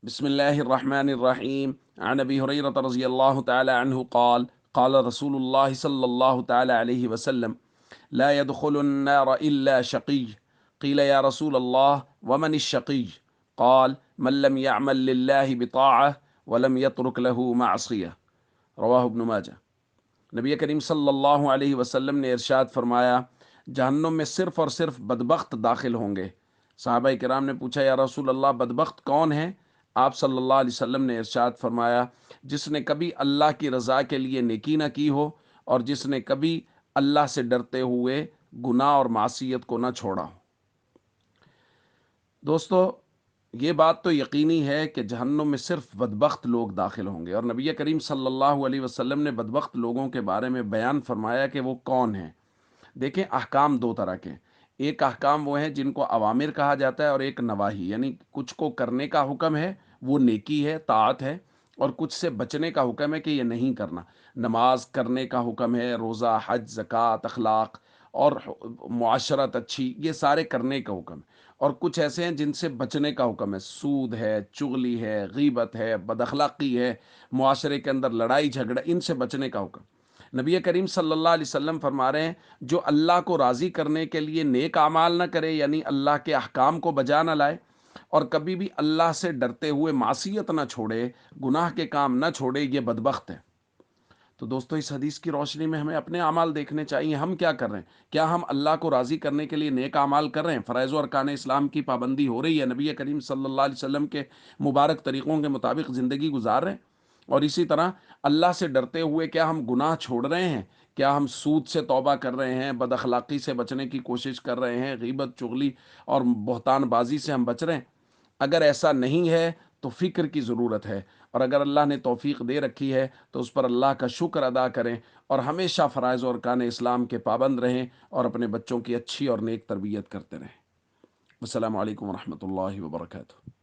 بسم الله الرحمن الرحيم. عن أبي هريرة رضي الله تعالى عنه قال قال رسول الله صلى الله تعالى عليه وسلم: لا يدخل النار إلا شقي. قيل يا رسول الله ومن الشقي؟ قال: من لم يعمل لله بطاعة ولم يترك له معصية. رواہ ابن ماجہ۔ نبی کریم صلی اللہ علیہ وسلم نے ارشاد فرمایا، جہنم میں صرف اور صرف بدبخت داخل ہوں گے۔ صحابہ کرام نے پوچھا، یا رسول اللہ بدبخت کون ہے؟ آپ صلی اللہ علیہ وسلم نے ارشاد فرمایا، جس نے کبھی اللہ کی رضا کے لیے نیکی نہ کی ہو اور جس نے کبھی اللہ سے ڈرتے ہوئے گناہ اور معصیت کو نہ چھوڑا ہو۔ دوستو، یہ بات تو یقینی ہے کہ جہنم میں صرف بدبخت لوگ داخل ہوں گے، اور نبی کریم صلی اللہ علیہ وسلم نے بدبخت لوگوں کے بارے میں بیان فرمایا کہ وہ کون ہیں۔ دیکھیں، احکام دو طرح کے ہیں۔ ایک احکام وہ ہیں جن کو اوامر کہا جاتا ہے، اور ایک نواہی، یعنی کچھ کو کرنے کا حکم ہے، وہ نیکی ہے، طاعت ہے، اور کچھ سے بچنے کا حکم ہے کہ یہ نہیں کرنا۔ نماز کرنے کا حکم ہے، روزہ، حج، زکوٰۃ، اخلاق اور معاشرت اچھی، یہ سارے کرنے کا حکم ہے۔ اور کچھ ایسے ہیں جن سے بچنے کا حکم ہے، سود ہے، چغلی ہے، غیبت ہے، بد اخلاقی ہے، معاشرے کے اندر لڑائی جھگڑا، ان سے بچنے کا حکم۔ نبی کریم صلی اللہ علیہ وسلم فرما رہے ہیں، جو اللہ کو راضی کرنے کے لیے نیک اعمال نہ کرے، یعنی اللہ کے احکام کو بجا نہ لائے، اور کبھی بھی اللہ سے ڈرتے ہوئے معصیت نہ چھوڑے، گناہ کے کام نہ چھوڑے، یہ بدبخت ہے۔ تو دوستو، اس حدیث کی روشنی میں ہمیں اپنے اعمال دیکھنے چاہیے، ہم کیا کر رہے ہیں؟ کیا ہم اللہ کو راضی کرنے کے لیے نیک اعمال کر رہے ہیں؟ فرائض و ارکان اسلام کی پابندی ہو رہی ہے؟ نبی کریم صلی اللہ علیہ وسلم کے مبارک طریقوں کے مطابق زندگی گزار رہے ہیں؟ اور اسی طرح اللہ سے ڈرتے ہوئے کیا ہم گناہ چھوڑ رہے ہیں؟ کیا ہم سود سے توبہ کر رہے ہیں؟ بد اخلاقی سے بچنے کی کوشش کر رہے ہیں؟ غیبت، چغلی اور بہتان بازی سے ہم بچ رہے ہیں؟ اگر ایسا نہیں ہے تو فکر کی ضرورت ہے، اور اگر اللہ نے توفیق دے رکھی ہے تو اس پر اللہ کا شکر ادا کریں، اور ہمیشہ فرائض و ارکان اسلام کے پابند رہیں، اور اپنے بچوں کی اچھی اور نیک تربیت کرتے رہیں۔ السلام علیکم ورحمۃ اللہ وبرکاتہ۔